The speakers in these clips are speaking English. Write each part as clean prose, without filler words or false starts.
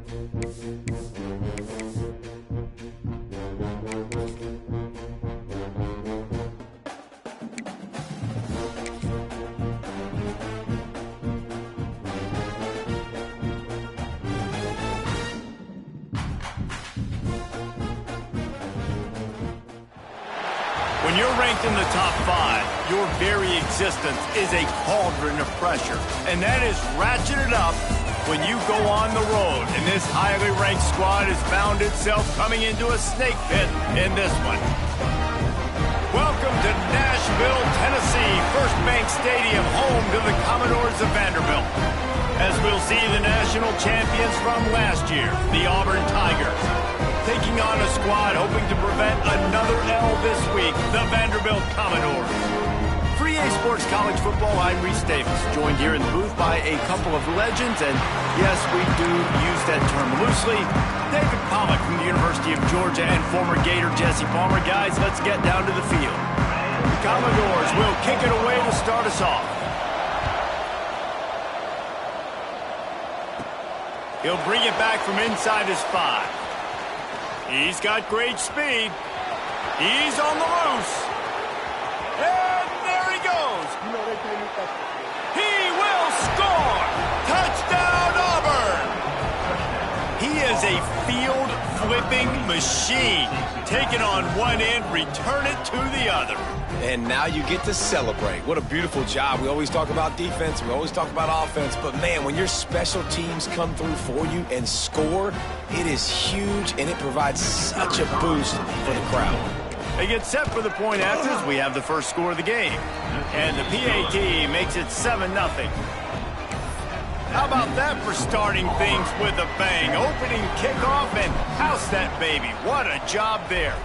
When you're ranked in the top 5, your very existence is a cauldron of pressure. And that is ratcheted up when you go on the road. And this highly ranked squad has found itself coming into a snake pit in this one. Welcome to Nashville, Tennessee, First Bank Stadium, home to the Commodores of Vanderbilt. As we'll see the national champions from last year, the Auburn Tigers, taking on a squad hoping to prevent another L this week, the Vanderbilt Commodores. For EA Sports College Football, I'm Reese Davis, joined here in the booth by a couple of legends, and yes, we do use that term loosely. David Pollock from the University of Georgia and former Gator Jesse Palmer. Guys, let's get down to the field. The Commodores will kick it away to start us off. He'll bring it back from inside his 5. He's got great speed. He's on the loose. And there he goes. He will score. Touchdown, Auburn. He is a field-flipping machine. Take it on one end, return it to the other. And now you get to celebrate. What a beautiful job. We always talk about defense. We always talk about offense. But, man, when your special teams come through for you and score, it is huge, and it provides such a boost for the crowd. They get set for the point afters. We have the first score of the game. And the PAT makes it 7-0. How about that for starting things with a bang? Opening kickoff and house that baby. What a job there.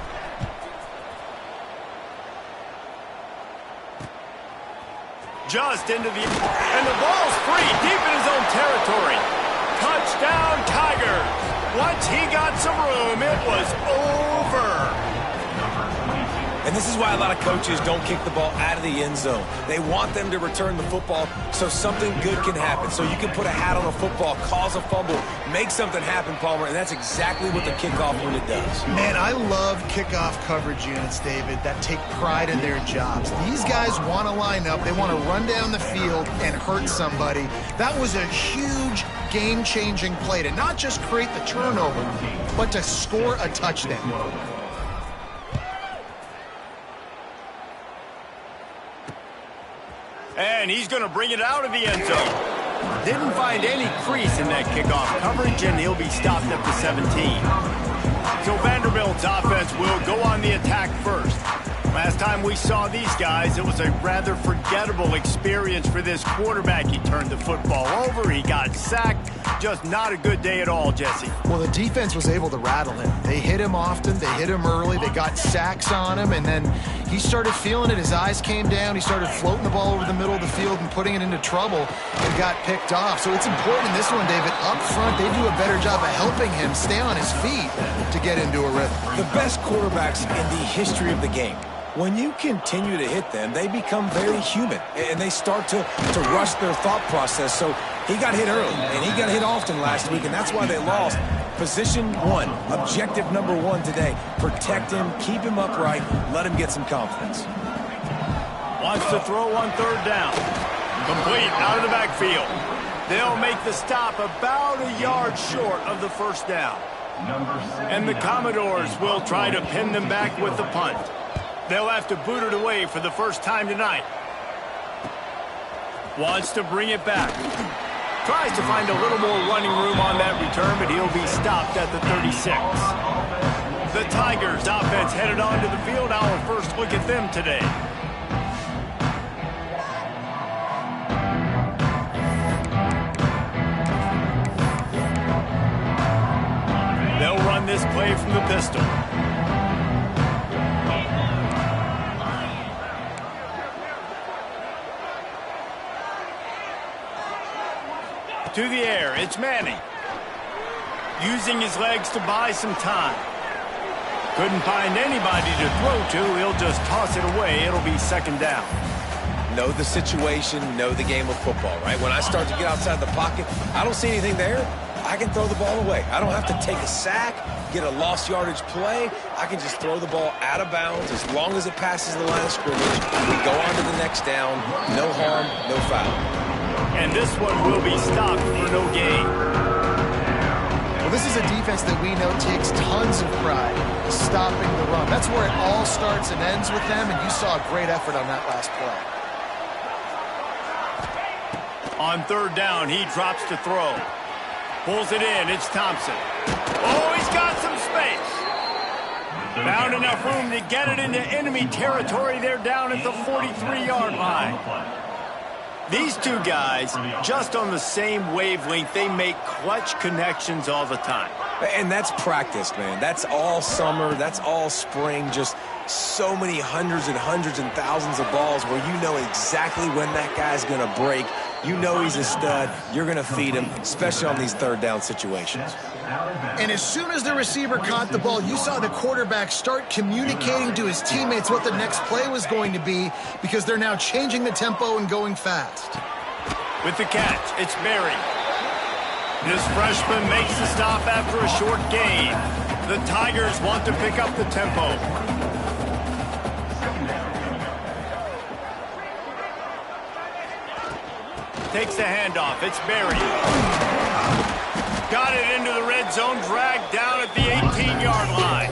Just into the... And the ball's free, deep in his own territory. Touchdown, Tigers. Once he got some room, it was over. And this is why a lot of coaches don't kick the ball out of the end zone. They want them to return the football so something good can happen. So you can put a hat on a football, cause a fumble, make something happen, Palmer, and that's exactly what the kickoff unit does. Man, I love kickoff coverage units, David, that take pride in their jobs. These guys want to line up. They want to run down the field and hurt somebody. That was a huge game-changing play to not just create the turnover, but to score a touchdown. And he's going to bring it out of the end zone. Didn't find any crease in that kickoff coverage, and he'll be stopped at the 17. So Vanderbilt's offense will go on the attack first. Last time we saw these guys, it was a rather forgettable experience for this quarterback. He turned the football over, he got sacked. Just not a good day at all, Jesse. Well, the defense was able to rattle him. They hit him often, they hit him early, they got sacks on him, and then he started feeling it. His eyes came down, he started floating the ball over the middle of the field and putting it into trouble and got picked off. So it's important in this one, David, up front, they do a better job of helping him stay on his feet to get into a rhythm. The best quarterbacks in the history of the game, when you continue to hit them, they become very human, and they start to rush their thought process. So he got hit early, and he got hit often last week, and that's why they lost. Position 1, objective number 1 today. Protect him, keep him upright, let him get some confidence. Wants to throw on third down. Complete out of the backfield. They'll make the stop about a yard short of the first down. And the Commodores will try to pin them back with the punt. They'll have to boot it away for the first time tonight. Wants to bring it back. Tries to find a little more running room on that return, but he'll be stopped at the 36. The Tigers offense headed onto the field. Our first look at them today. They'll run this play from the pistol. To the air, it's Manning. Using his legs to buy some time. Couldn't find anybody to throw to. He'll just toss it away. It'll be second down. Know the situation, know the game of football, right? When I start to get outside the pocket, I don't see anything there. I can throw the ball away. I don't have to take a sack, get a lost yardage play. I can just throw the ball out of bounds as long as it passes the line of scrimmage. We go on to the next down. No harm, no foul. And this one will be stopped for no gain. Well, this is a defense that we know takes tons of pride stopping the run. That's where it all starts and ends with them, and you saw a great effort on that last play. On third down, he drops to throw. Pulls it in. It's Thompson. Oh, he's got some space. Found enough room to get it into enemy territory. They're down at the 43-yard line. These two guys, just on the same wavelength, they make clutch connections all the time. And that's practice, man. That's all summer. That's all spring. Just so many hundreds and thousands of balls where you know exactly when that guy's going to break. You know he's a stud. You're going to feed him, especially on these third down situations. And as soon as the receiver caught the ball, you saw the quarterback start communicating to his teammates what the next play was going to be because they're now changing the tempo and going fast. With the catch, it's Berry. This freshman makes the stop after a short gain. The Tigers want to pick up the tempo. Takes the handoff. It's Berry. Got it into the red zone, dragged down at the 18-yard line.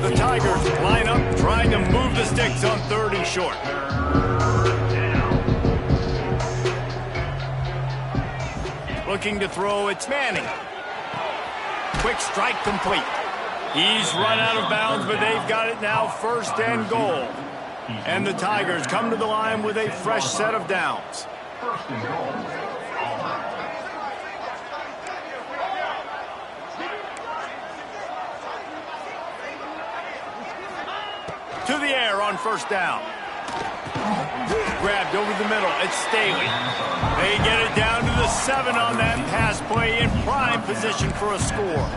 The Tigers line up, trying to move the sticks on third and short. Looking to throw, it's Manning. Quick strike complete. He's run out of bounds, but they've got it now, first and goal. And the Tigers come to the line with a fresh set of downs. First and goal. To the air on first down. Grabbed over the middle. It's Staley. They get it down to the 7 on that pass play in prime position for a score.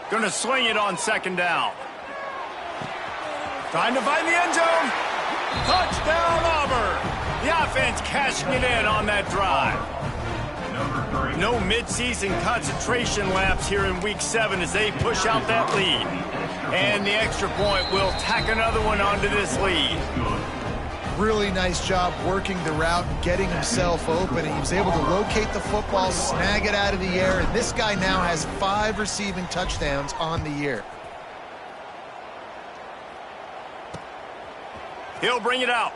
Going to swing it on second down. Trying to find the end zone. Touchdown, Auburn. The offense cashing it in on that drive. No midseason concentration laps here in Week 7 as they push out that lead. And the extra point will tack another one onto this lead. Really nice job working the route and getting himself open. He was able to locate the football, snag it out of the air, and this guy now has 5 receiving touchdowns on the year. He'll bring it out.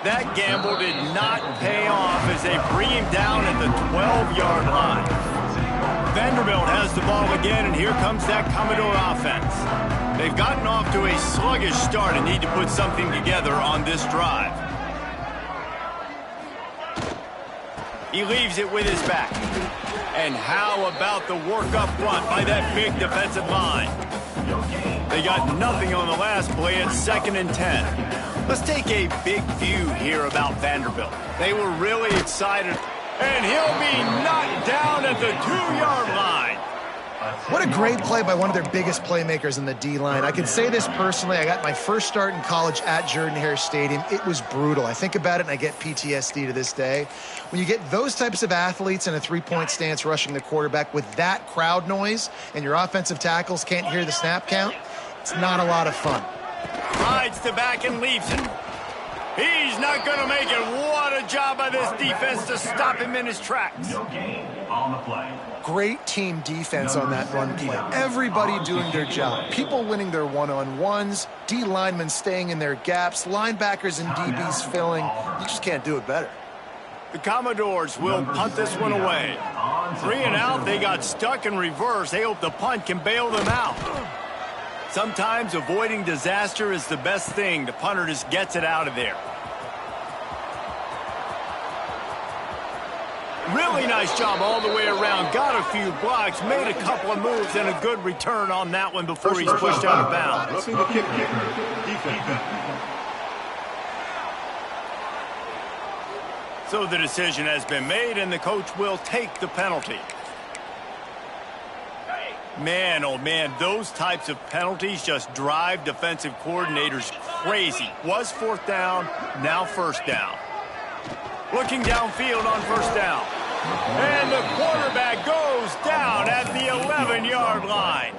That gamble did not pay off as they bring him down at the 12-yard line. Vanderbilt has the ball again, and here comes that Commodore offense. They've gotten off to a sluggish start and need to put something together on this drive. He leaves it with his back. And how about the work up front by that big defensive line? They got nothing on the last play at 2nd and 10. Let's take a big view here about Vanderbilt. They were really excited, and he'll be knocked down at the 2-yard line. What a great play by one of their biggest playmakers in the D-line. I can say this personally. I got my first start in college at Jordan-Hare Stadium. It was brutal. I think about it, and I get PTSD to this day. When you get those types of athletes in a three-point stance rushing the quarterback with that crowd noise and your offensive tackles can't hear the snap count, it's not a lot of fun. Rides the back and leaves it. He's not going to make it. What a job by this defense to stop him in his tracks. No gain on the play. Great team defense on that run play. Everybody doing their job. People winning their one-on-ones, D linemen staying in their gaps, linebackers and DBs filling. You just can't do it better. The Commodores will punt this one away. 3 and out, they got stuck in reverse. They hope the punt can bail them out. Sometimes avoiding disaster is the best thing. The punter just gets it out of there. Really nice job all the way around. Got a few blocks, made a couple of moves, and a good return on that one before he's pushed out of bounds. The kicker, defense. So the decision has been made, and the coach will take the penalty. Man, oh man, those types of penalties just drive defensive coordinators crazy. Was fourth down, now first down. Looking downfield on first down. And the quarterback goes down at the 11-yard line.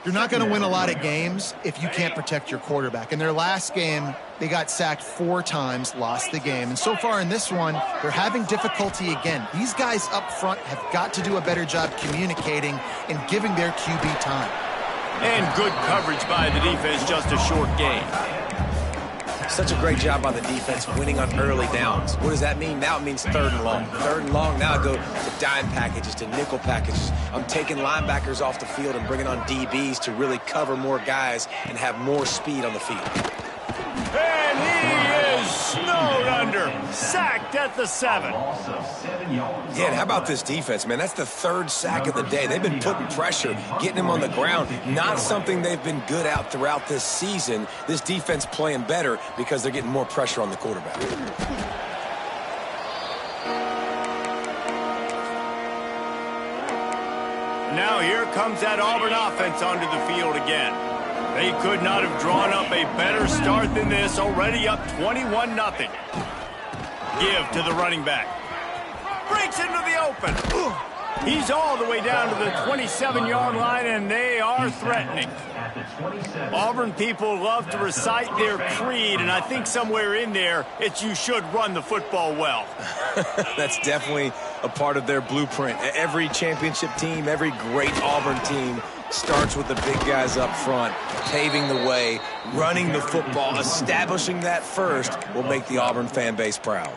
You're not going to win a lot of games if you can't protect your quarterback. In their last game, they got sacked 4 times, lost the game. And so far in this one, they're having difficulty again. These guys up front have got to do a better job communicating and giving their QB time. And good coverage by the defense, just a short gain. Such a great job by the defense winning on early downs. What does that mean? Now it means 3rd and long. 3rd and long, now I go to dime packages, to nickel packages. I'm taking linebackers off the field and bringing on DBs to really cover more guys and have more speed on the field. And he is snowed under, sacked at the 7. Yeah, and how about this defense, man? That's the 3rd sack of the day. They've been putting pressure, getting him on the ground. Not something they've been good at throughout this season. This defense playing better because they're getting more pressure on the quarterback. Now here comes that Auburn offense onto the field again. They could not have drawn up a better start than this, already up 21-0. Give to the running back. Breaks into the open. He's all the way down to the 27-yard line, and they are threatening. Auburn people love to recite their creed, and I think somewhere in there, it's you should run the football well. That's definitely a part of their blueprint. Every championship team, every great Auburn team starts with the big guys up front, paving the way, running the football, establishing that first will make the Auburn fan base proud.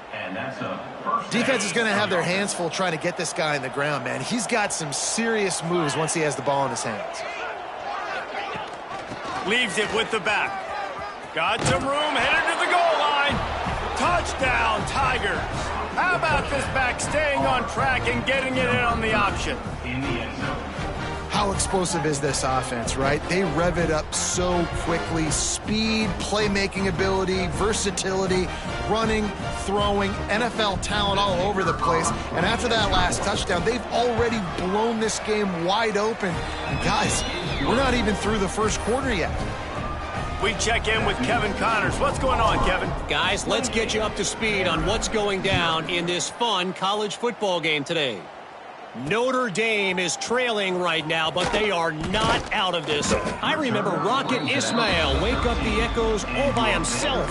Defense is going to have their hands full trying to get this guy in the ground, man. He's got some serious moves once he has the ball in his hands. Leaves it with the back. Got some room, headed to the goal line. Touchdown, Tigers. How about this back staying on track and getting it in on the option? How explosive is this offense, right? They rev it up so quickly. Speed, playmaking ability, versatility, running, throwing, NFL talent all over the place. And after that last touchdown, they've already blown this game wide open. And guys, we're not even through the first quarter yet. We check in with Kevin Connors. What's going on, Kevin? Guys, let's get you up to speed on what's going down in this fun college football game today. Notre Dame is trailing right now, but they are not out of this. I remember Rocket Ismail wake up the echoes all by himself.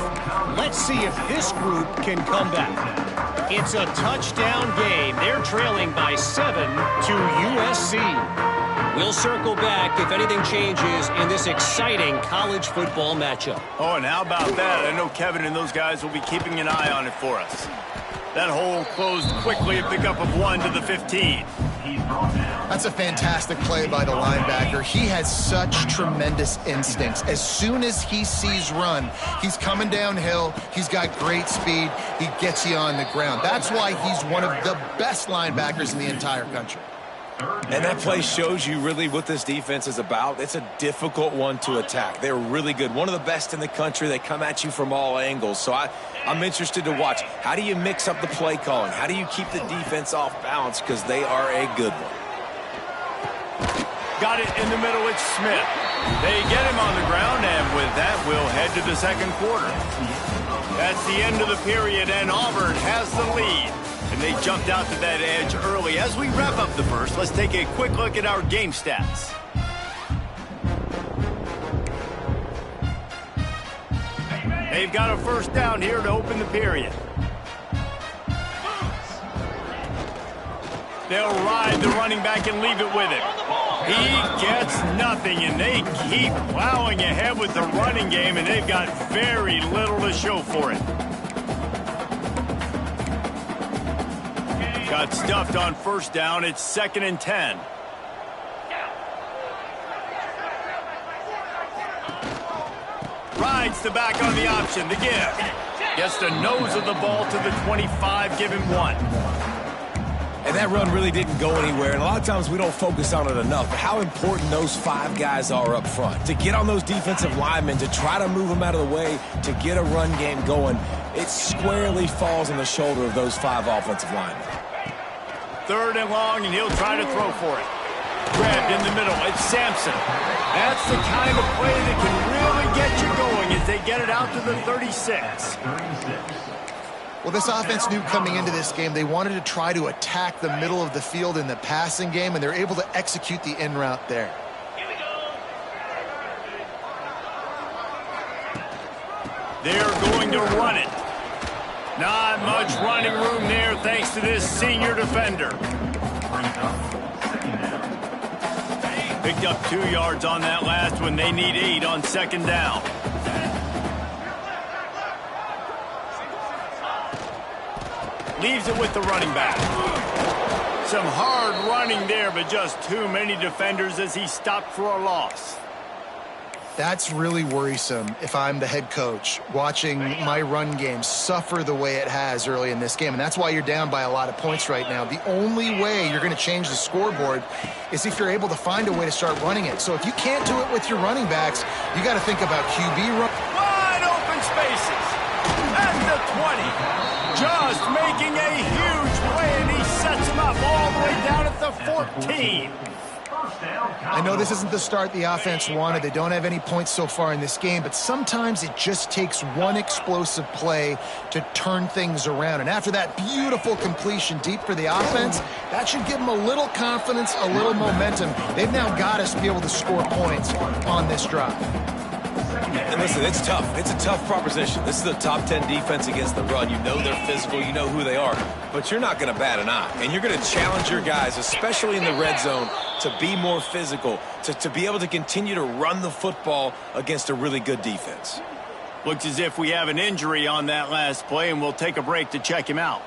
Let's see if this group can come back. It's a touchdown game. They're trailing by 7 to USC. We'll circle back if anything changes in this exciting college football matchup. Oh, and how about that? I know Kevin and those guys will be keeping an eye on it for us. That hole closed quickly, a pickup of 1 to the 15. That's a fantastic play by the linebacker. He has such tremendous instincts. As soon as he sees run, he's coming downhill. He's got great speed. He gets you on the ground. That's why he's one of the best linebackers in the entire country. And that play shows you really what this defense is about. It's a difficult one to attack. They're really good. One of the best in the country. They come at you from all angles. So I'm interested to watch. How do you mix up the play calling? How do you keep the defense off balance? Because they are a good one. Got it in the middle with Smith. They get him on the ground, and with that, we'll head to the second quarter. That's the end of the period, and Auburn has the lead. And they jumped out to that edge early. As we wrap up the first, let's take a quick look at our game stats. They've got a first down here to open the period. They'll ride the running back and leave it with him. He gets nothing, and they keep plowing ahead with the running game, and they've got very little to show for it. Got stuffed on first down. It's 2nd and 10. Rides the back on the option. The give. Gets the nose of the ball to the 25. Give him 1. And that run really didn't go anywhere. And a lot of times we don't focus on it enough. But how important those 5 guys are up front. To get on those defensive linemen, to try to move them out of the way, to get a run game going. it squarely falls on the shoulder of those 5 offensive linemen. 3rd and long, and he'll try to throw for it. Grabbed in the middle. It's Sampson. That's the kind of play that can really get you going as they get it out to the 36. Well, this offense knew coming into this game they wanted to try to attack the middle of the field in the passing game, and they're able to execute the in route there. They're going to run it. Not much running room there thanks to this senior defender. Picked up 2 yards on that last one. They need 8 on 2nd down. Leaves it with the running back. Some hard running there, but just too many defenders as he stopped for a loss. That's really worrisome if I'm the head coach, watching my run game suffer the way it has early in this game. And that's why you're down by a lot of points right now. The only way you're going to change the scoreboard is if you're able to find a way to start running it. So if you can't do it with your running backs, you got to think about QB run. Wide open spaces. At the 20. Just making a huge play, and he sets him up all the way down at the 14. I know this isn't the start the offense wanted. They don't have any points so far in this game, but sometimes it just takes one explosive play to turn things around. And after that beautiful completion deep for the offense, that should give them a little confidence, a little momentum. They've now got us to be able to score points on this drive. And listen, it's tough. It's a tough proposition. This is a top 10 defense against the run. You know they're physical. You know who they are. But you're not going to bat an eye. And you're going to challenge your guys, especially in the red zone, to be more physical, to be able to continue to run the football against a really good defense. Looks as if we have an injury on that last play, and we'll take a break to check him out.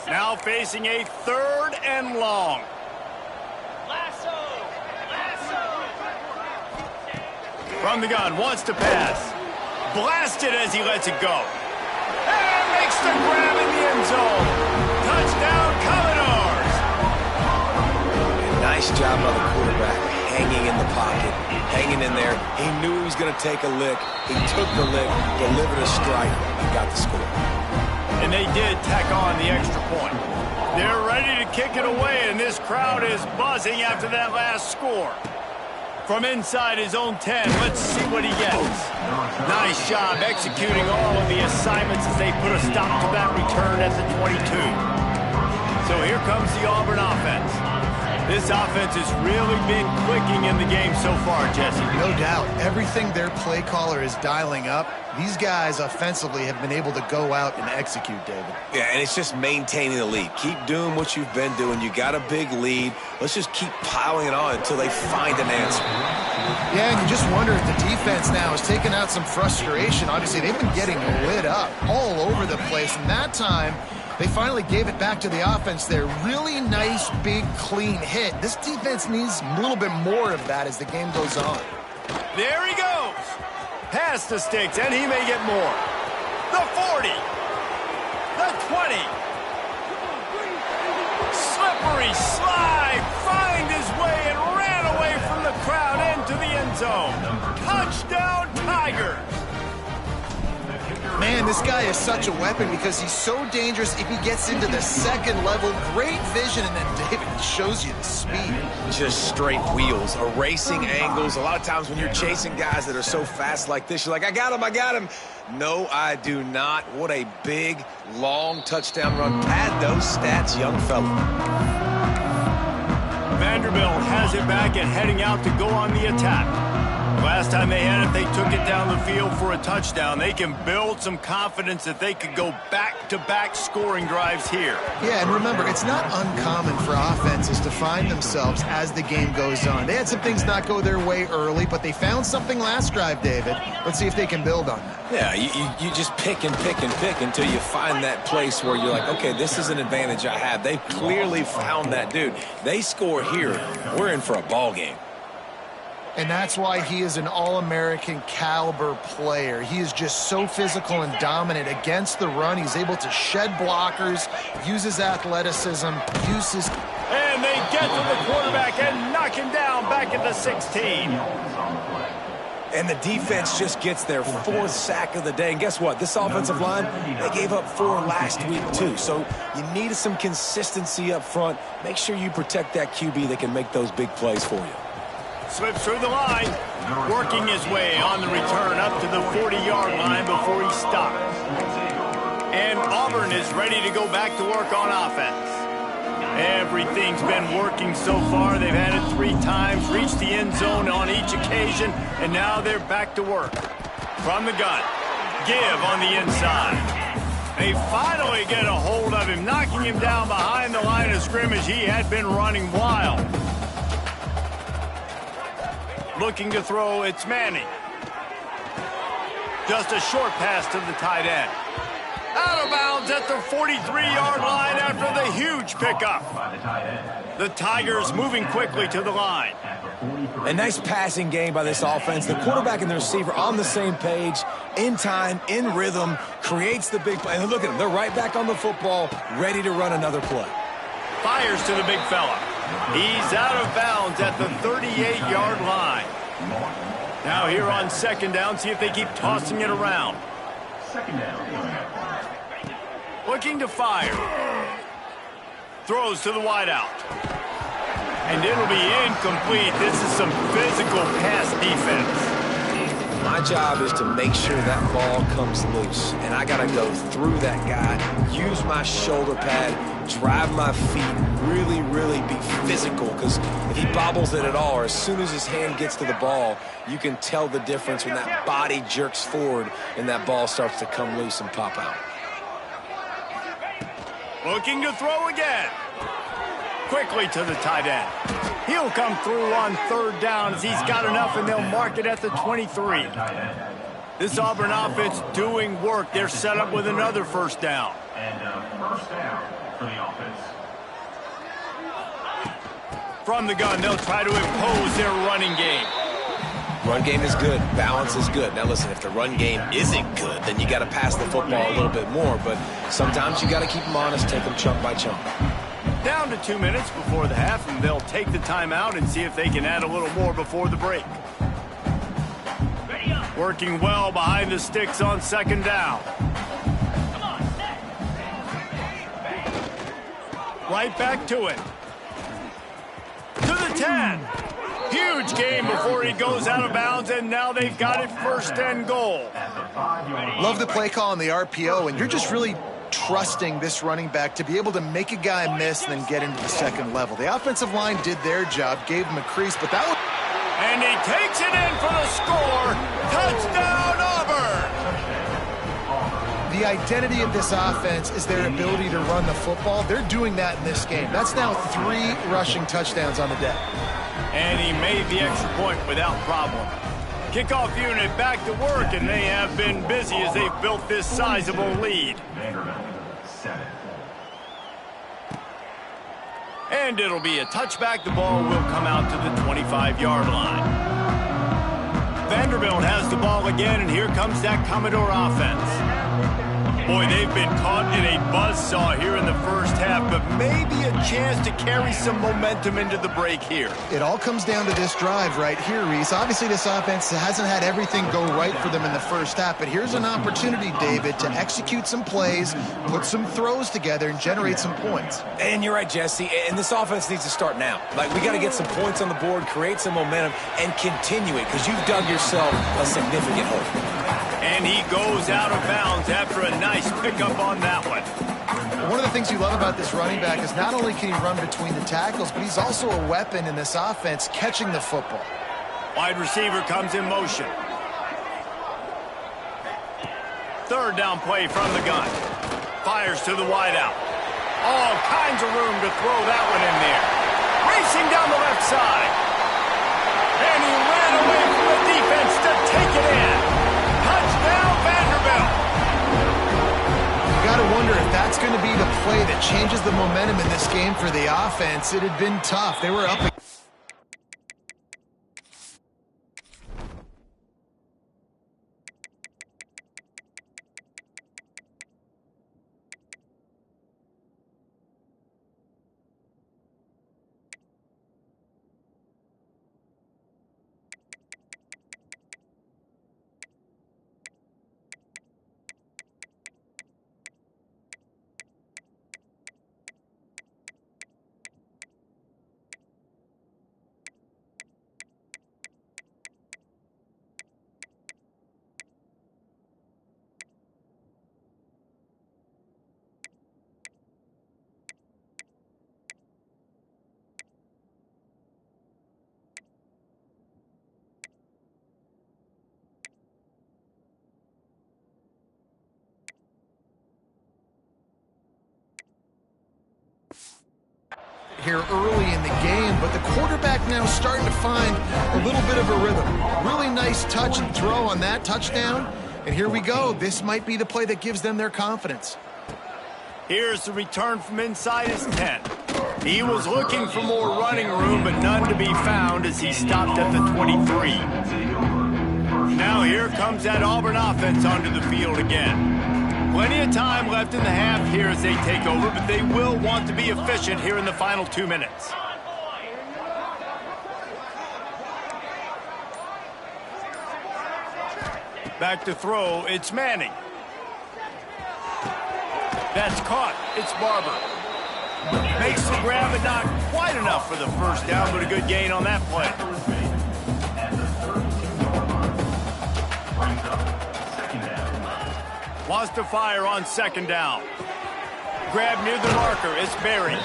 Now facing a 3rd and long. From the gun, wants to pass. Blasted as he lets it go. And makes the grab in the end zone. Touchdown, Commodores. And nice job by the quarterback, hanging in the pocket, hanging in there. He knew he was going to take a lick. He took the lick, delivered a strike, and got the score. And they did tack on the extra point. They're ready to kick it away, and this crowd is buzzing after that last score. From inside his own 10, let's see what he gets. Nice job executing all of the assignments as they put a stop to that return at the 22. So here comes the Auburn offense. This offense has really been clicking in the game so far, Jesse. No doubt. Everything their play caller is dialing up, these guys offensively have been able to go out and execute, David. Yeah, and it's just maintaining the lead. Keep doing what you've been doing. You got a big lead. Let's just keep piling it on until they find an answer. Yeah, and you just wonder if the defense now is taking out some frustration. Obviously, they've been getting lit up all over the place, and that time they finally gave it back to the offense there. Really nice, big, clean hit. This defense needs a little bit more of that as the game goes on. There he goes. Past the sticks, and he may get more. The 40. The 20. Slippery slide. Find his way and ran away from the crowd into the end zone. Touchdown, Tigers. Man, this guy is such a weapon because he's so dangerous if he gets into the second level. Great vision, and then David shows you the speed. Just straight wheels, erasing angles. A lot of times when you're chasing guys that are so fast like this, you're like, I got him. No, I do not. What a big, long touchdown run. Pad those stats, young fella. Vanderbilt has it back and heading out to go on the attack. Last time they had it, they took it down the field for a touchdown. They can build some confidence that they could go back-to-back scoring drives here. Yeah, and remember, it's not uncommon for offenses to find themselves as the game goes on. They had some things not go their way early, but they found something last drive, David. Let's see if they can build on that. Yeah, you just pick and pick and pick until you find that place where you're like, okay, this is an advantage I have. They clearly found that dude. They score here, we're in for a ball game. And that's why he is an All-American caliber player. He is just so physical and dominant against the run. He's able to shed blockers, use his athleticism, use his And they get to the quarterback and knock him down back at the 16. And the defense just gets their 4th sack of the day. And guess what? This offensive line, they gave up 4 last week too. So you need some consistency up front. Make sure you protect that QB that can make those big plays for you. Slips through the line, working his way on the return up to the 40-yard line before he stops. And Auburn is ready to go back to work on offense. Everything's been working so far. They've had it 3 times, reached the end zone on each occasion, and now they're back to work. From the gun, give on the inside. They finally get a hold of him, knocking him down behind the line of scrimmage. He had been running wild. Looking to throw, it's Manning. Just a short pass to the tight end. Out of bounds at the 43-yard line after the huge pickup. The Tigers moving quickly to the line. A nice passing game by this offense. The quarterback and the receiver on the same page, in time, in rhythm, creates the big play. And look at them. They're right back on the football, ready to run another play. Fires to the big fella. He's out of bounds at the 38-yard line. Now here on 2nd down, see if they keep tossing it around. 2nd down. Looking to fire. Throws to the wideout. And it'll be incomplete. This is some physical pass defense. My job is to make sure that ball comes loose. And I got to go through that guy, use my shoulder pad, drive my feet, really be physical. Because if he bobbles it at all, or as soon as his hand gets to the ball, you can tell the difference when that body jerks forward and that ball starts to come loose and pop out. Looking to throw again. Quickly to the tight end. He'll come through on 3rd down as he's got enough, and they'll mark it at the 23. This Auburn offense doing work. They're set up with another 1st down. And 1st down for the offense. From the gun, they'll try to impose their running game. Run game is good. Balance is good. Now, listen, if the run game isn't good, then you got to pass the football a little bit more. But sometimes you got to keep them honest, take them chunk by chunk. Down to 2 minutes before the half, and they'll take the timeout and see if they can add a little more before the break. Working well behind the sticks on 2nd down. Right back to it. To the 10. Huge game before he goes out of bounds, and now they've got it 1st and goal. Love the play call on the RPO, and you're just really trusting this running back to be able to make a guy miss and then get into the 2nd level. The offensive line did their job, gave him a crease, but that was... And he takes it in for the score. Touchdown, Auburn! The identity of this offense is their ability to run the football. They're doing that in this game. That's now 3 rushing touchdowns on the day. And he made the extra point without problem. Kickoff unit back to work, and they have been busy as they've built this sizable lead. Vanderbilt, 7. And it'll be a touchback. The ball will come out to the 25-yard line. Vanderbilt has the ball again, and here comes that Commodore offense. Boy, they've been caught in a buzzsaw here in the 1st half, but maybe a chance to carry some momentum into the break here. It all comes down to this drive right here, Reese. Obviously, this offense hasn't had everything go right for them in the 1st half, but here's an opportunity, David, to execute some plays, put some throws together, and generate some points. And you're right, Jesse, and this offense needs to start now. Like, we got to get some points on the board, create some momentum, and continue it, because you've dug yourself a significant hole. And he goes out of bounds after a nice pickup on that one. One of the things you love about this running back is not only can he run between the tackles, but he's also a weapon in this offense catching the football. Wide receiver comes in motion. 3rd down play from the gun. Fires to the wideout. All kinds of room to throw that one in there. Racing down the left side. And he ran away from the defense to take it in. Touchdown, Vanderbilt. You got to wonder if that's going to be the play that changes the momentum in this game for the offense. It had been tough. They were up. here early in the game, but the quarterback now starting to find a little bit of a rhythm. Really nice touch and throw on that touchdown. And here we go. This might be the play that gives them their confidence. Here's the return from inside his 10. He was looking for more running room, but none to be found as he stopped at the 23. Now here comes that Auburn offense onto the field again. Plenty of time left in the half here as they take over, but they will want to be efficient here in the final 2 minutes. Back to throw, it's Manning. That's caught, it's Barber. Makes the grab, but not quite enough for the first down, but a good gain on that play. Wants to fire on second down. Grab near the marker, it's Berry.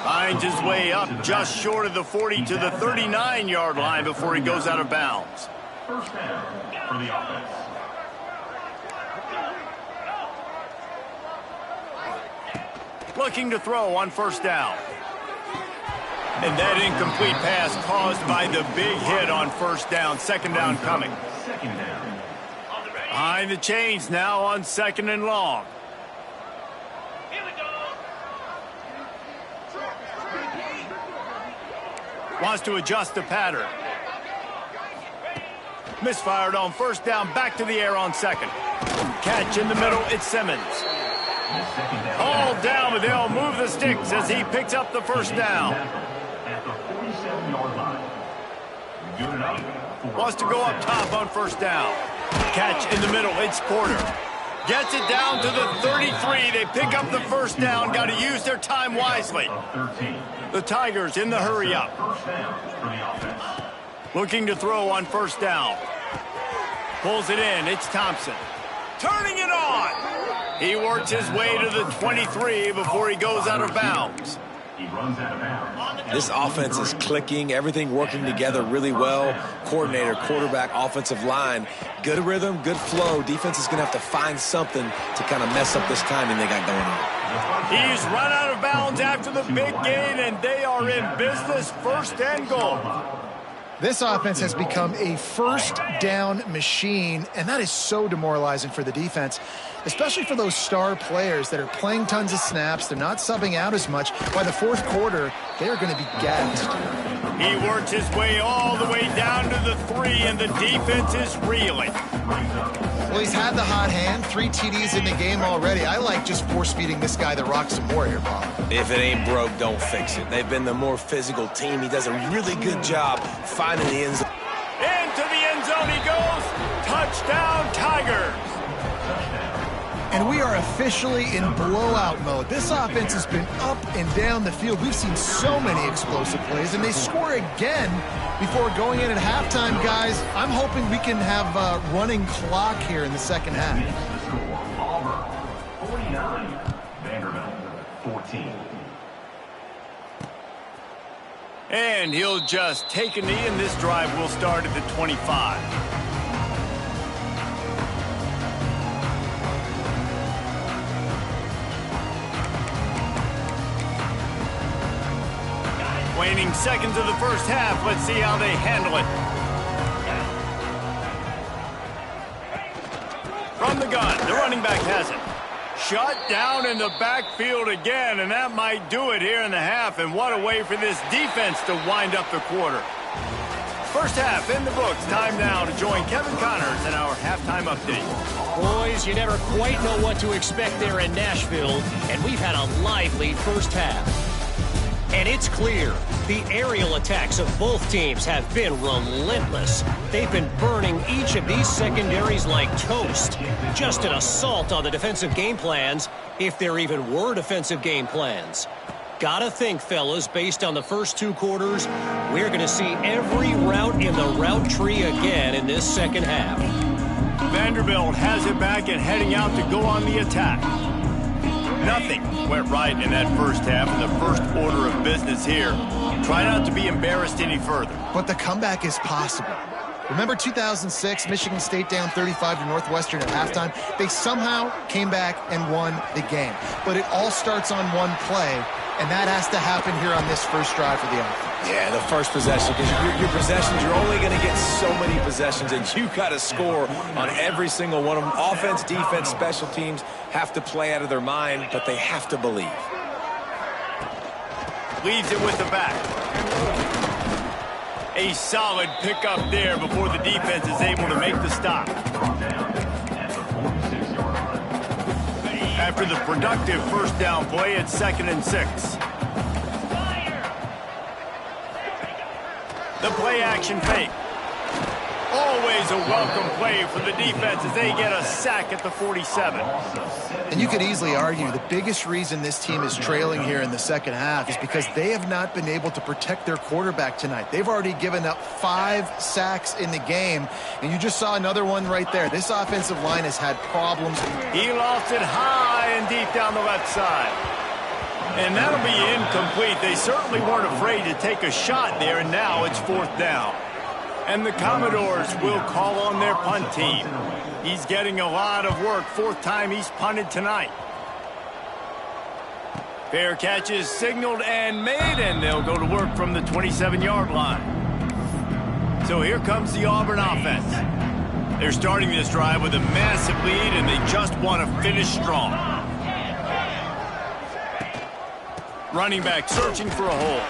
Finds his way up just short of the 40 to the 39-yard line before he goes out of bounds. First down for the offense. Looking to throw on first down. And that incomplete pass caused by the big hit on first down. Second down coming. Second down. Behind the chains now on second and long. Wants to adjust the pattern. Misfired on first down, back to the air on second. Catch in the middle, it's Simmons. All down, but they'll move the sticks as he picks up the first down. At the 47-yard line. Good enough. Wants to go up top on first down. Catch in the middle, it's Porter. Gets it down to the 33. They pick up the first down. Got to use their time wisely. The Tigers in the hurry up. First down for the offense. Looking to throw on first down. Pulls it in, it's Thompson. Turning it on. He works his way to the 23 before he goes out of bounds. He runs out of bounds. This offense is clicking, everything working together really well. Coordinator, quarterback, offensive line, good rhythm, good flow. Defense is going to have to find something to kind of mess up this timing they got going on. He's run out of bounds after the big gain, and they are in business, first and goal. This offense has become a first down machine, and that is so demoralizing for the defense, especially for those star players that are playing tons of snaps. They're not subbing out as much. By the fourth quarter, they are going to be gassed. He works his way all the way down to the 3, and the defense is reeling. Well, he's had the hot hand, 3 TDs in the game already. I like just force-feeding this guy the rock some more here, Bob. If it ain't broke, don't fix it. They've been the more physical team. He does a really good job finding the end zone. Into the end zone he goes. Touchdown, Tigers. And we are officially in blowout mode. This offense has been up and down the field. We've seen so many explosive plays, and they score again before going in at halftime, guys. I'm hoping we can have a running clock here in the second half. The score, Auburn 49, Vanderbilt 14. And he'll just take a knee, and this drive will start at the 25. Waning seconds of the first half. Let's see how they handle it. From the gun, the running back has it. Shut down in the backfield again, and that might do it here in the half. And what a way for this defense to wind up the quarter. First half in the books. Time now to join Kevin Connors in our halftime update. Boys, you never quite know what to expect there in Nashville, and we've had a lively first half. And it's clear, the aerial attacks of both teams have been relentless. They've been burning each of these secondaries like toast. Just an assault on the defensive game plans, if there even were defensive game plans. Gotta think, fellas, based on the first 2 quarters, we're going to see every route in the route tree again in this second half. Vanderbilt has it back and heading out to go on the attack. Nothing went right in that first half, and the first order of business here. Try not to be embarrassed any further. But the comeback is possible. Remember 2006, Michigan State down 35 to Northwestern at halftime? They somehow came back and won the game. But it all starts on one play, and that has to happen here on this first drive for the offense. Yeah, the first possession, because your possessions, you're only going to get so many possessions, and you got to score on every single one of them. Offense, defense, special teams have to play out of their mind, but they have to believe. Leaves it with the back. A solid pickup there before the defense is able to make the stop. After the productive first down play, it's 2nd and 6. The play action fake. Always a welcome play for the defense as they get a sack at the 47. And you could easily argue the biggest reason this team is trailing here in the second half is because they have not been able to protect their quarterback tonight. They've already given up 5 sacks in the game, and you just saw another one right there. This offensive line has had problems. He lost it high and deep down the left side. And that'll be incomplete. They certainly weren't afraid to take a shot there, and now it's 4th down. And the Commodores will call on their punt team. He's getting a lot of work. 4th time he's punted tonight. Fair catch is signaled and made, and they'll go to work from the 27-yard line. So here comes the Auburn offense. They're starting this drive with a massive lead, and they just want to finish strong. Running back searching for a hole.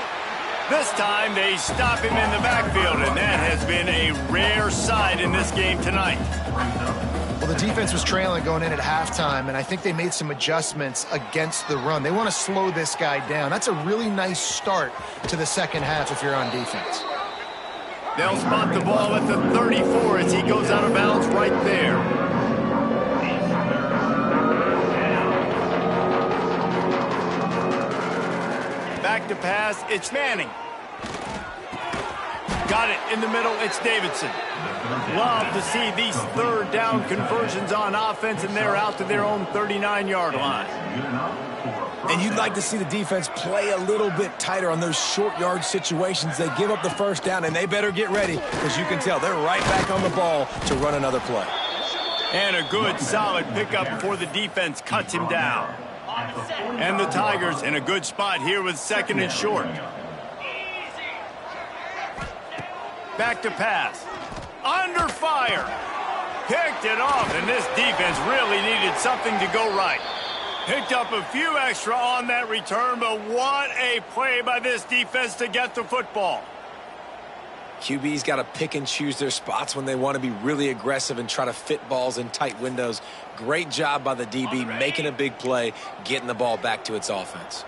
This time they stop him in the backfield, and that has been a rare sight in this game tonight. Well, the defense was trailing going in at halftime, and I think they made some adjustments against the run. They want to slow this guy down. That's a really nice start to the second half if you're on defense. They'll spot the ball at the 34 as he goes out of bounds right there. Back to pass, it's Manning. Got it in the middle, it's Davidson. Love to see these 3rd down conversions on offense, and they're out to their own 39-yard line. And you'd like to see the defense play a little bit tighter on those short yard situations. They give up the first down, and they better get ready, because you can tell they're right back on the ball to run another play. And a good, solid pickup before the defense cuts him down. And the Tigers in a good spot here with 2nd and short. Back to pass. Under fire. Picked it off, and this defense really needed something to go right. Picked up a few extra on that return, but what a play by this defense to get the football. QB's got to pick and choose their spots when they want to be really aggressive and try to fit balls in tight windows. Great job by the DB making a big play, getting the ball back to its offense.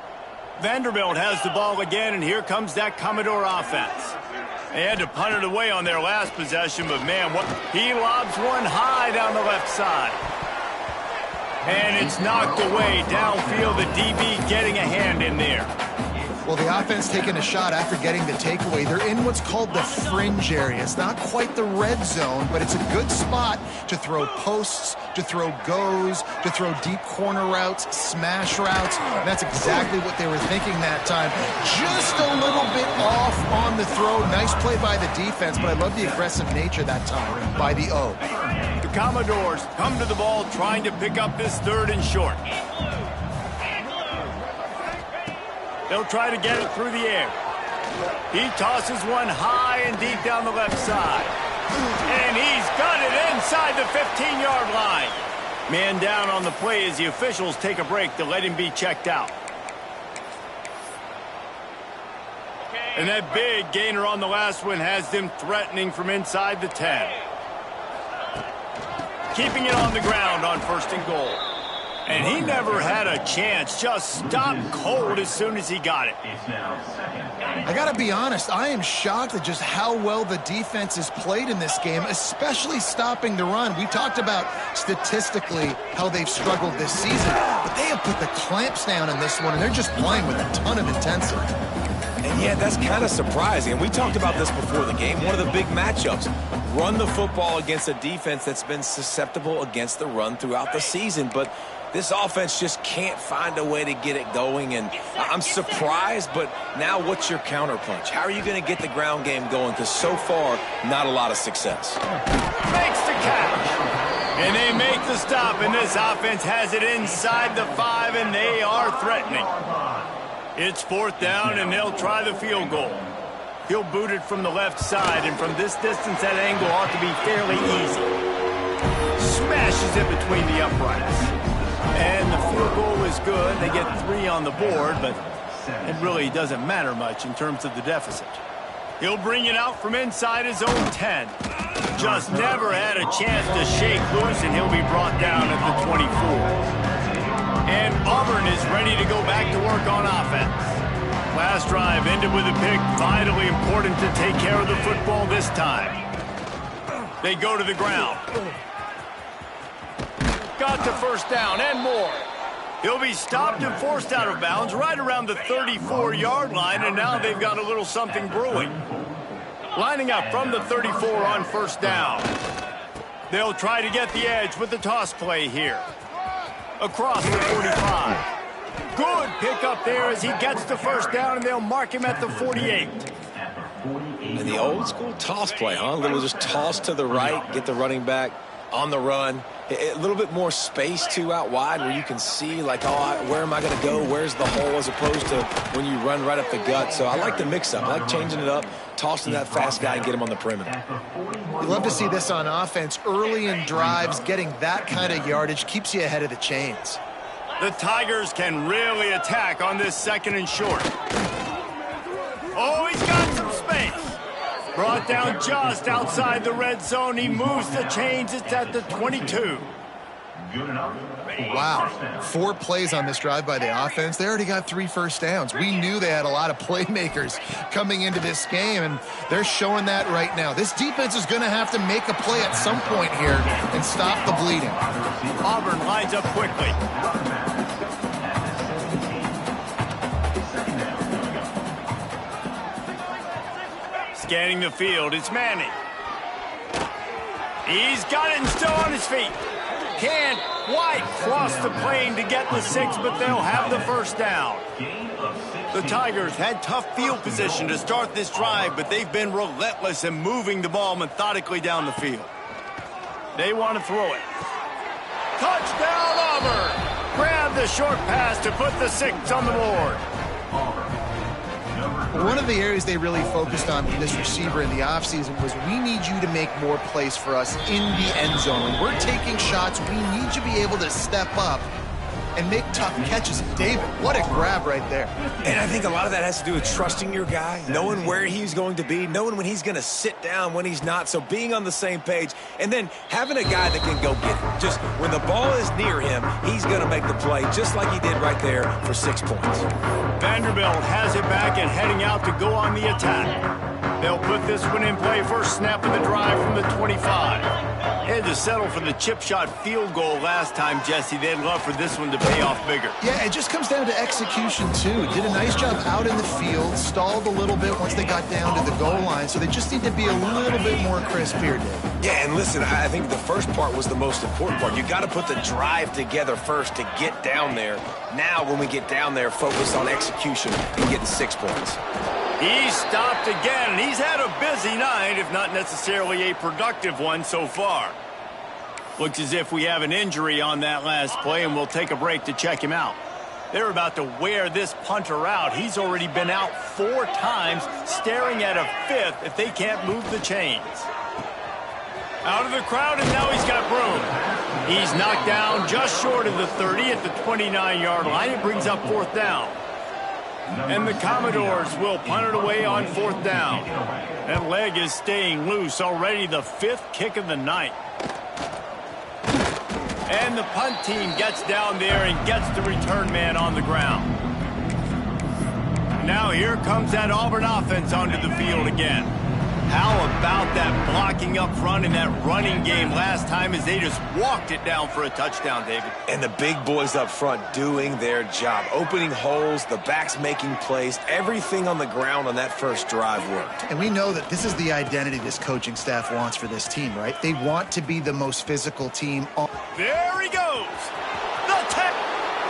Vanderbilt has the ball again, and here comes that Commodore offense. They had to punt it away on their last possession, but man, he lobs one high down the left side. And it's knocked away downfield, the DB getting a hand in there. Well, the offense taking a shot after getting the takeaway. They're in what's called the fringe area. It's not quite the red zone, but it's a good spot to throw posts, to throw goes, to throw deep corner routes, smash routes. And that's exactly what they were thinking that time. Just a little bit off on the throw. Nice play by the defense, but I love the aggressive nature that time by the O. The Commodores come to the ball trying to pick up this 3rd and short. They'll try to get it through the air. He tosses one high and deep down the left side. And he's got it inside the 15-yard line. Man down on the play as the officials take a break to let him be checked out. And that big gainer on the last one has them threatening from inside the 10. Keeping it on the ground on 1st and goal. And he never had a chance, just stopped cold as soon as he got it. I got to be honest, I am shocked at just how well the defense has played in this game, especially stopping the run. We talked about statistically how they've struggled this season, but they have put the clamps down in this one, and they're just playing with a ton of intensity. And yeah, that's kind of surprising. And we talked about this before the game. One of the big matchups. Run the football against a defense that's been susceptible against the run throughout the season. But this offense just can't find a way to get it going. And I'm surprised, but now what's your counterpunch? How are you going to get the ground game going? Because so far, not a lot of success. Makes the catch. And they make the stop, and this offense has it inside the 5, and they are threatening. It's 4th down, and they'll try the field goal. He'll boot it from the left side, and from this distance, that angle ought to be fairly easy. Smashes it between the uprights. And the field goal is good. They get 3 on the board, but it really doesn't matter much in terms of the deficit. He'll bring it out from inside his own 10. Just never had a chance to shake loose, and he'll be brought down at the 24. And Auburn is ready to go back to work on offense. Last drive ended with a pick. Vitally important to take care of the football this time. They go to the ground. Got the first down and more. He'll be stopped and forced out of bounds right around the 34-yard line, and now they've got a little something brewing. Lining up from the 34 on first down. They'll try to get the edge with the toss play here. Across the 45. Good pick up there as he gets the first down, and they'll mark him at the 48. And the old school toss play, huh? A little just toss to the right, get the running back on the run. A little bit more space, too, out wide where you can see, like, oh, where am I going to go? Where's the hole, as opposed to when you run right up the gut. So I like the mix-up. I like changing it up, tossing that fast guy and get him on the perimeter. You love to see this on offense. Early in drives, getting that kind of yardage keeps you ahead of the chains. The Tigers can really attack on this 2nd and short. Oh, he's got some space. Brought down just outside the red zone. He moves the chains. It's at the 22. Wow. 4 plays on this drive by the offense. They already got 3 first downs. We knew they had a lot of playmakers coming into this game, and they're showing that right now. This defense is going to have to make a play at some point here and stop the bleeding. Auburn lines up quickly. Scanning the field, it's Manning. He's got it and still on his feet. Can't quite cross the plane to get the 6, but they'll have the first down. The Tigers had tough field position to start this drive, but they've been relentless in moving the ball methodically down the field. They want to throw it. Touchdown, Auburn! Grab the short pass to put the 6 on the board. One of the areas they really focused on from this receiver in the offseason was, we need you to make more plays for us in the end zone. When we're taking shots, we need you to be able to step up and make tough catches. David, what a grab right there. And I think a lot of that has to do with trusting your guy, knowing where he's going to be, knowing when he's going to sit down, when he's not. So being on the same page, and then having a guy that can go get it. Just when the ball is near him, he's going to make the play, just like he did right there for 6 points. Vanderbilt has it back and heading out to go on the attack. They'll put this one in play, first snap of the drive from the 25. Had to settle for the chip shot field goal last time, Jesse. They'd love for this one to pay off bigger. Yeah, it just comes down to execution, too. Did a nice job out in the field, stalled a little bit once they got down to the goal line, so they just need to be a little bit more crisp here, Dave. Yeah, and listen, I think the first part was the most important part. You got to put the drive together first to get down there. Now, when we get down there, focus on execution and getting 6 points. He stopped again, and he's had a busy night, if not necessarily a productive one so far. Looks as if we have an injury on that last play, and we'll take a break to check him out. They're about to wear this punter out. He's already been out 4 times, staring at a 5th if they can't move the chains. Out of the crowd, and now he's got room. He's knocked down just short of the 30 at the 29-yard line. It brings up 4th down. And the Commodores will punt it away on 4th down. That leg is staying loose already, the 5th kick of the night. And the punt team gets down there and gets the return man on the ground. Now here comes that Auburn offense onto the field again. How about that blocking up front in that running game last time as they just walked it down for a touchdown, David? And the big boys up front doing their job, opening holes, the backs making plays, everything on the ground on that first drive worked. And we know that this is the identity this coaching staff wants for this team, right? They want to be the most physical team. There he goes. The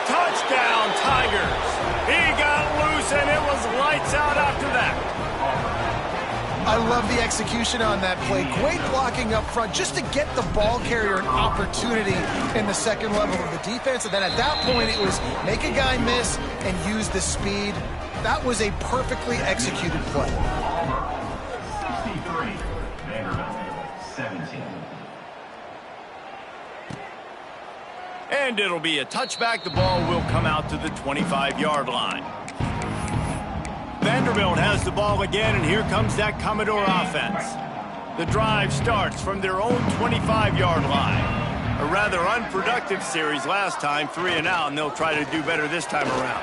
touchdown, Tigers. He got loose, and it was lights out after that. I love the execution on that play. Great blocking up front just to get the ball carrier an opportunity in the second level of the defense. And then at that point, it was make a guy miss and use the speed. That was a perfectly executed play. 63, Vanderbilt, 17. And it'll be a touchback. The ball will come out to the 25-yard line. Vanderbilt has the ball again, and here comes that Commodore offense. The drive starts from their own 25-yard line. A rather unproductive series last time, 3 and out, and they'll try to do better this time around.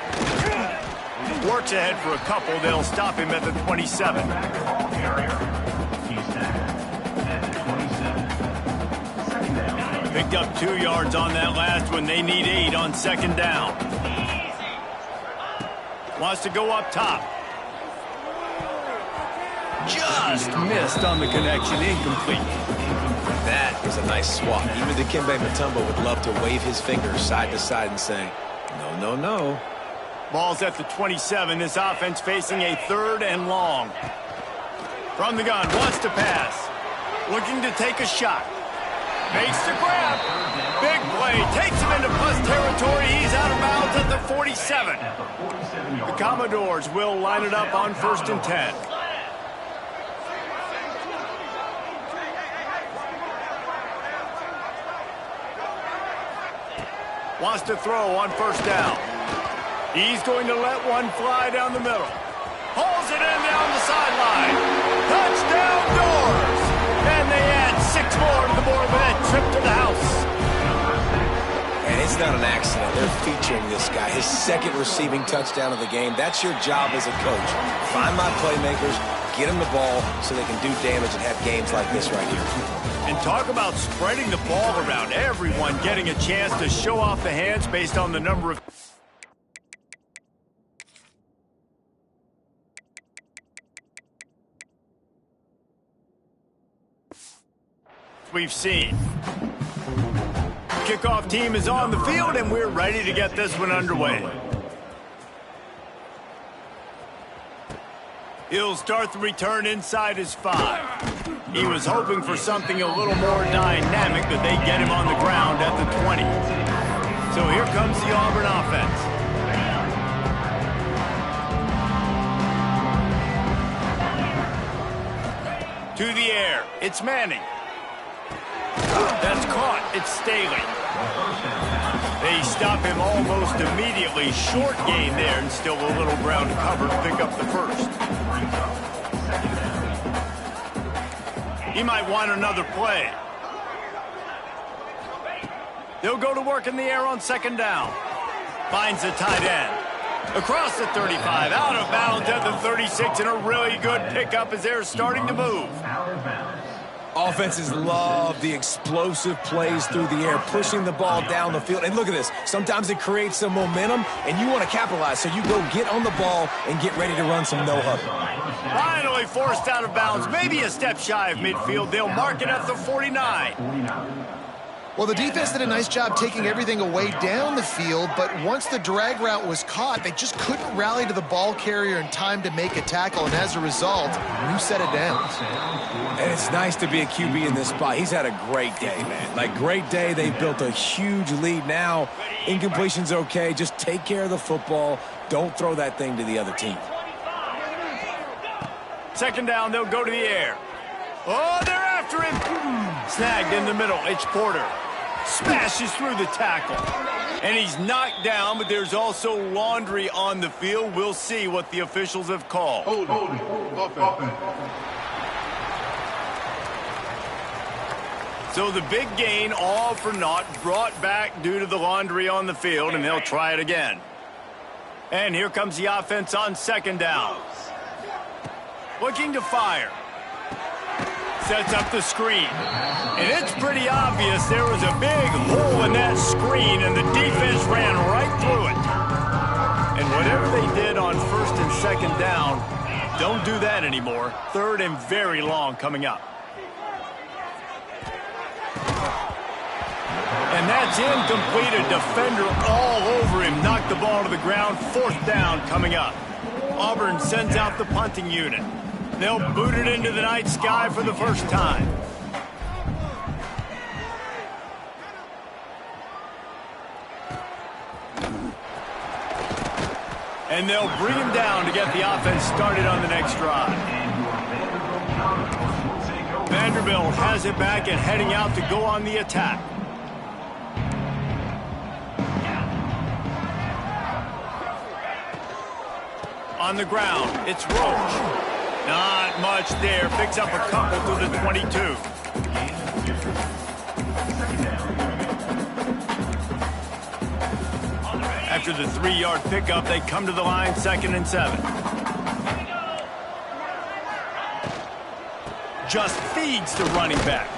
Works ahead for a couple. They'll stop him at the 27. Ball carrier. He's tackled at the 27. Second down. Picked up 2 yards on that last one. They need 8 on second down. Wants to go up top. Just missed on the connection. Incomplete. That is a nice swap. Even Dikembe Mutombo would love to wave his fingers side to side and say, no, no, no. Ball's at the 27. This offense facing a 3rd and long. From the gun, wants to pass. Looking to take a shot. Makes the grab. Big play. Takes him into plus territory. He's out of bounds at the 47. The Commodores will line it up on 1st and 10. Wants to throw on 1st down. He's going to let one fly down the middle. Hauls it in down the sideline. Touchdown Doors! And they add 6 more to the board with that trip to the house. And it's not an accident. They're featuring this guy. His 2nd receiving touchdown of the game. That's your job as a coach. Find my playmakers, get them the ball so they can do damage and have games like this right here. And talk about spreading the ball around. Everyone getting a chance to show off the hands based on the number of... we've seen. Kickoff team is on the field, and we're ready to get this one underway. He'll start the return inside his 5. He was hoping for something a little more dynamic, but they get him on the ground at the 20. So here comes the Auburn offense. To the air. It's Manning. That's caught. It's Staley. They stop him almost immediately. Short gain there, and still a little ground cover to pick up the 1st. He might want another play. They'll go to work in the air on 2nd down. Finds the tight end. Across the 35, out of bounds at the 36, and a really good pickup as they're starting to move. Out of bounds. Offenses love the explosive plays through the air, pushing the ball down the field. And look at this. Sometimes it creates some momentum, and you want to capitalize. So you go get on the ball and get ready to run some no-huddle. Finally forced out of bounds, maybe a step shy of midfield. They'll mark it at the 49. Well, the defense did a nice job taking everything away down the field, but once the drag route was caught, they just couldn't rally to the ball carrier in time to make a tackle, and as a result, you set it down. And it's nice to be a QB in this spot. He's had a great day, man. Like, great day. They've built a huge lead now. Incompletion's okay. Just take care of the football. Don't throw that thing to the other team. 2nd down, they'll go to the air. Oh, they're after him. Snagged in the middle. It's Porter. Smashes through the tackle. And he's knocked down, but there's also laundry on the field. We'll see what the officials have called. So the big gain, all for naught, brought back due to the laundry on the field, and they'll try it again. And here comes the offense on 2nd down. Looking to fire. Sets up the screen. And it's pretty obvious there was a big hole in that screen, and the defense ran right through it. And whatever they did on 1st and 2nd down, don't do that anymore. 3rd and very long coming up. And that's incomplete. A defender all over him. Knocked the ball to the ground. 4th down coming up. Auburn sends out the punting unit. They'll boot it into the night sky for the first time. And they'll bring him down to get the offense started on the next drive. Vanderbilt has it back and heading out to go on the attack. On the ground, it's Roach. Not much there. Picks up a couple to the 22. After the 3-yard pickup, they come to the line 2nd and 7. Just feeds the running back.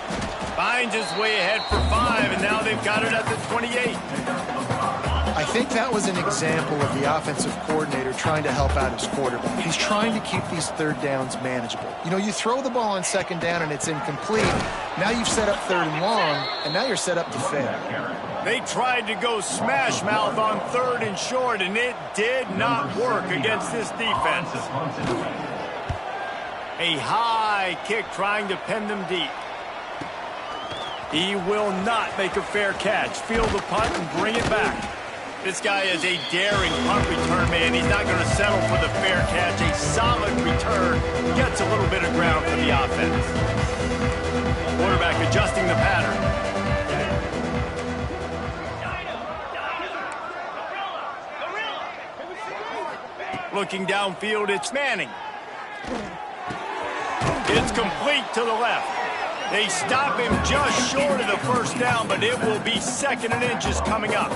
Finds his way ahead for 5, and now they've got it at the 28. I think that was an example of the offensive coordinator trying to help out his quarterback. He's trying to keep these 3rd downs manageable. You know, you throw the ball on 2nd down and it's incomplete. Now you've set up 3rd and long, and now you're set up to fail. They tried to go smash mouth on 3rd and short, and it did not work against this defense. A high kick trying to pin them deep. He will not make a fair catch. Field the punt and bring it back. This guy is a daring punt return man. He's not going to settle for the fair catch. A solid return gets a little bit of ground for the offense. Quarterback adjusting the pattern. Looking downfield, it's Manning. It's complete to the left. They stop him just short of the 1st down, but it will be 2nd and inches coming up.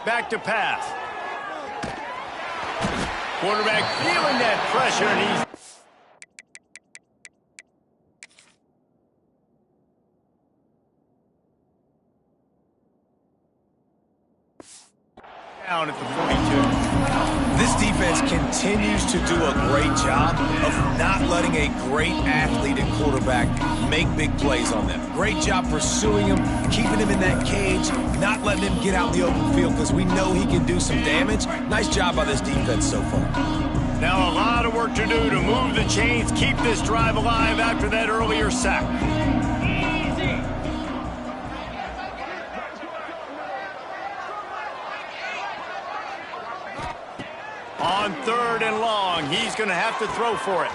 Back to pass. Quarterback feeling that pressure, and he's down at the 42. This defense continues to do a great job of not letting a great athlete and quarterback make big plays on them. Great job pursuing him, keeping him in that cage, not letting him get out in the open field because we know he can do some damage. Nice job by this defense so far. Now a lot of work to do to move the chains, keep this drive alive after that earlier sack. On 3rd and long, he's going to have to throw for it.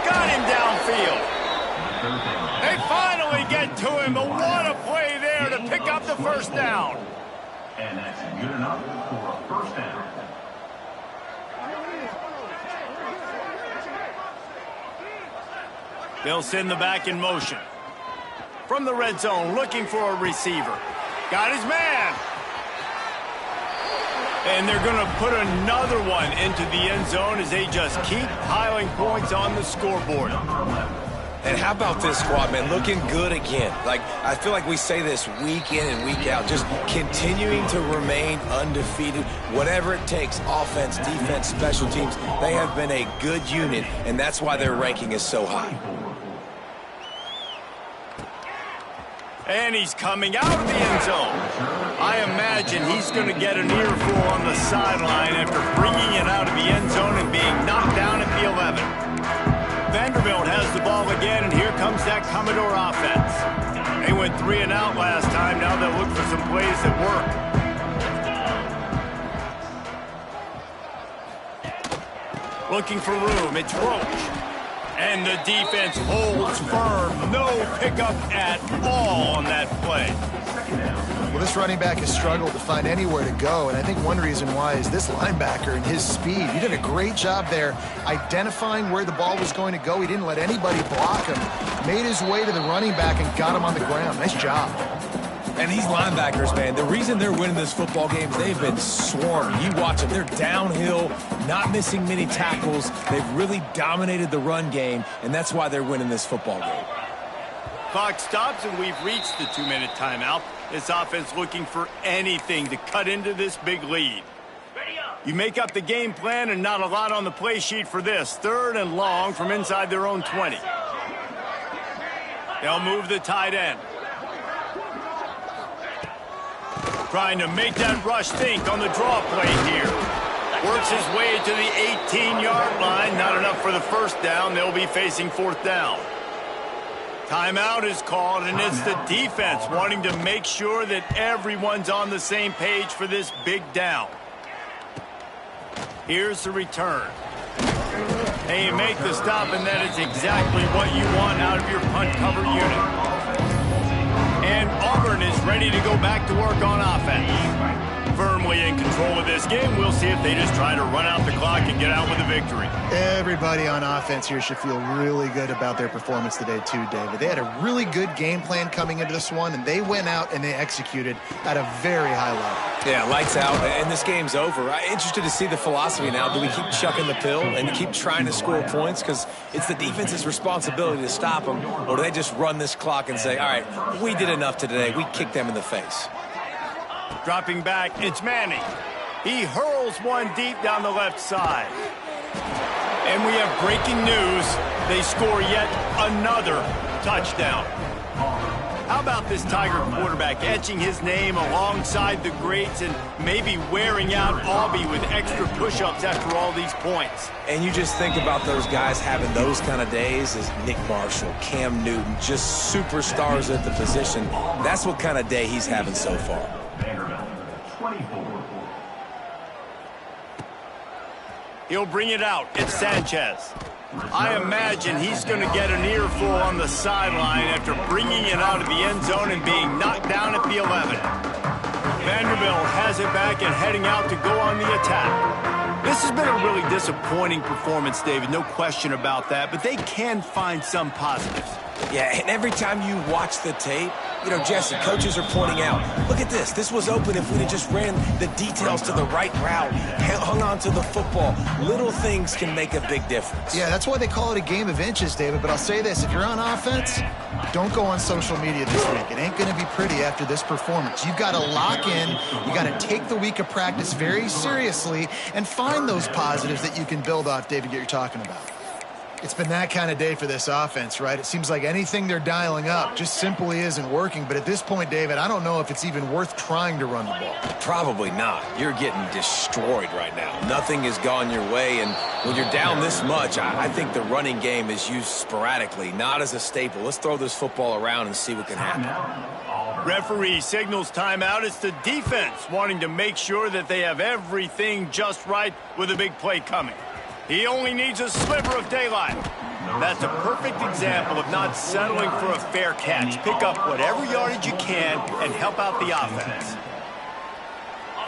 Got him downfield. They finally get to him, but what a play there to pick up the 1st down. And that's good enough for a 1st down. They'll send the back in motion. From the red zone, looking for a receiver. Got his man. And they're going to put another one into the end zone as they just keep piling points on the scoreboard. And how about this squad, man? Looking good again. Like, I feel like we say this week in and week out, just continuing to remain undefeated. Whatever it takes, offense, defense, special teams, they have been a good unit, and that's why their ranking is so high. And he's coming out of the end zone. I imagine he's going to get an earful on the sideline after bringing it out of the end zone and being knocked down at the 11. Vanderbilt has the ball again, and here comes that Commodore offense. They went 3 and out last time. Now they'll look for some plays that work. Looking for room. It's Roach. And the defense holds firm. No pickup at all on that play. Well, this running back has struggled to find anywhere to go, and I think one reason why is this linebacker and his speed. He did a great job there identifying where the ball was going to go. He didn't let anybody block him. Made his way to the running back and got him on the ground. Nice job. And these linebackers, man, the reason they're winning this football game is they've been swarming. You watch them. They're downhill, not missing many tackles. They've really dominated the run game, and that's why they're winning this football game. Clock stops, and we've reached the 2-minute timeout. This offense looking for anything to cut into this big lead. You make up the game plan, and not a lot on the play sheet for this. 3rd and long from inside their own 20. They'll move the tight end. Trying to make that rush think on the draw play here. Works his way to the 18-yard line. Not enough for the first down. They'll be facing fourth down. Timeout is called, and it's the defense wanting to make sure that everyone's on the same page for this big down. Here's the return. And you make the stop, and that is exactly what you want out of your punt cover unit. And Auburn is ready to go back to work on offense. Firmly in control of this game. We'll see if they just try to run out the clock and get out with a victory. Everybody on offense here should feel really good about their performance today too, David. They had a really good game plan coming into this one, and they went out and they executed at a very high level. Yeah, lights out, and this game's over. I'm interested to see the philosophy now. Do we keep chucking the pill and keep trying to score points? Because it's the defense's responsibility to stop them. Or do they just run this clock and say, all right, we did enough today. We kicked them in the face. Dropping back, it's Manning. He hurls one deep down the left side. And we have breaking news. They score yet another touchdown. How about this Tiger quarterback etching his name alongside the greats and maybe wearing out Aubie with extra push-ups after all these points? And you just think about those guys having those kind of days as Nick Marshall, Cam Newton, just superstars at the position. That's what kind of day he's having so far. Vanderbilt, 24. He'll bring it out. It's Sanchez. I imagine he's going to get an earful on the sideline after bringing it out of the end zone and being knocked down at the 11. Vanderbilt has it back and heading out to go on the attack. This has been a really disappointing performance, David, no question about that, but they can find some positives. Yeah, and every time you watch the tape, you know, Jesse, coaches are pointing out, look at this. This was open if we'd have just ran the details to the right route, hung on to the football. Little things can make a big difference. Yeah, that's why they call it a game of inches, David. But I'll say this, if you're on offense, don't go on social media this week. It ain't going to be pretty after this performance. You've got to lock in. You got to take the week of practice very seriously and find those positives that you can build off, David, that you're talking about. It's been that kind of day for this offense, right? It seems like anything they're dialing up just simply isn't working. But at this point, David, I don't know if it's even worth trying to run the ball. Probably not. You're getting destroyed right now. Nothing has gone your way, and when you're down this much, I think the running game is used sporadically, not as a staple. Let's throw this football around and see what can happen. Referee signals timeout. It's the defense wanting to make sure that they have everything just right with a big play coming. He only needs a sliver of daylight. That's a perfect example of not settling for a fair catch. Pick up whatever yardage you can and help out the offense.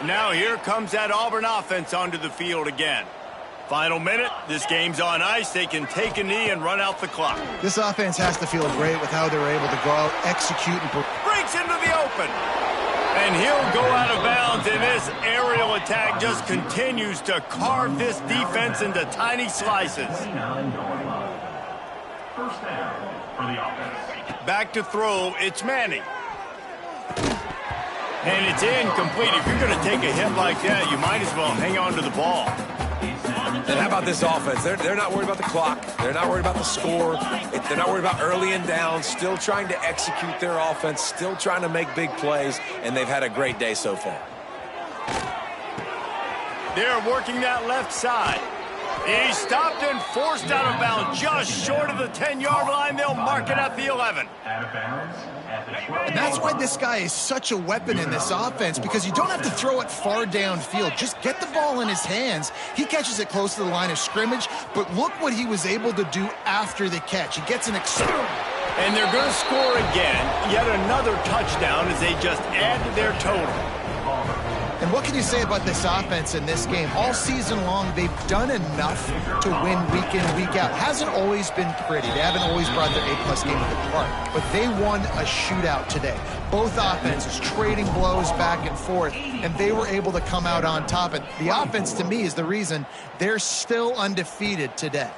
Now here comes that Auburn offense onto the field again. Final minute, this game's on ice. They can take a knee and run out the clock. This offense has to feel great with how they were able to go out, execute, and Breaks into the open. And he'll go out of bounds, and this aerial attack just continues to carve this defense into tiny slices. First down for the offense. Back to throw, it's Manning. And it's incomplete. If you're going to take a hit like that, you might as well hang on to the ball. And how about this offense? They're not worried about the clock. They're not worried about the score. They're not worried about early and down. Still trying to execute their offense. Still trying to make big plays. And they've had a great day so far. They're working that left side. He stopped and forced out of bounds just short of the 10-yard line. They'll mark it at the 11. Out of bounds at the 12. And that's why this guy is such a weapon in this offense, because you don't have to throw it far downfield. Just get the ball in his hands. He catches it close to the line of scrimmage, but look what he was able to do after the catch. He gets an And they're going to score again. Yet another touchdown as they just add to their total. And what can you say about this offense in this game? All season long, they've done enough to win week in, week out. Hasn't always been pretty. They haven't always brought their A-plus game to the park. But they won a shootout today. Both offenses trading blows back and forth, and they were able to come out on top. And the offense, to me, is the reason they're still undefeated today.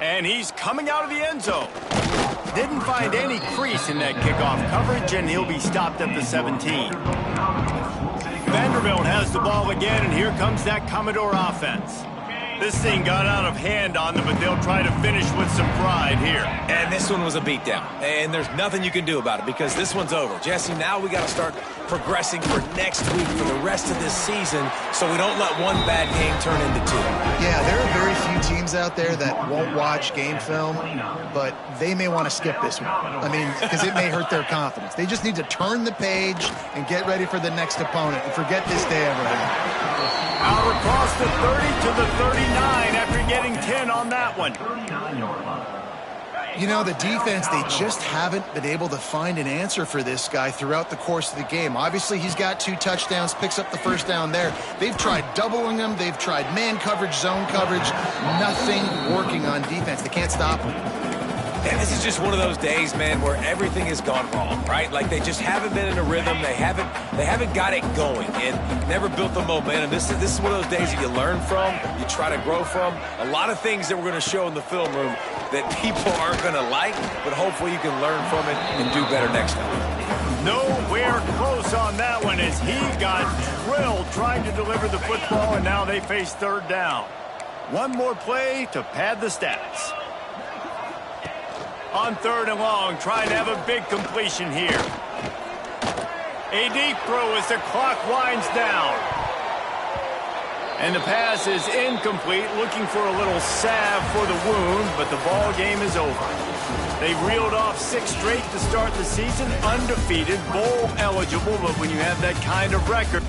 And he's coming out of the end zone. Didn't find any crease in that kickoff coverage, and he'll be stopped at the 17. Vanderbilt has the ball again, and here comes that Commodore offense. This thing got out of hand on them, but they'll try to finish with some pride here. And this one was a beatdown. And there's nothing you can do about it because this one's over. Jesse, now we got to start progressing for next week for the rest of this season so we don't let one bad game turn into two. Yeah, there are very few teams out there that won't watch game film, but they may want to skip this one. I mean, because it may hurt their confidence. They just need to turn the page and get ready for the next opponent and forget this day ever happened. Out across the 30 to the 39 after getting 10 on that one. You know, the defense, they just haven't been able to find an answer for this guy throughout the course of the game. Obviously, he's got 2 touchdowns, picks up the first down there. They've tried doubling him. They've tried man coverage, zone coverage. Nothing working on defense. They can't stop him. And this is just one of those days, man, where everything has gone wrong, right? Like they just haven't been in a rhythm. They haven't got it going and never built the momentum. This is one of those days that you learn from, you try to grow from. A lot of things that we're going to show in the film room that people aren't going to like, but hopefully you can learn from it and do better next time. Nowhere close on that one as he got drilled trying to deliver the football, and now they face third down. One more play to pad the stats. On third and long, trying to have a big completion here. A deep throw as the clock winds down. And the pass is incomplete, looking for a little salve for the wound, but the ball game is over. They reeled off 6 straight to start the season, undefeated, bowl eligible, but when you have that kind of record,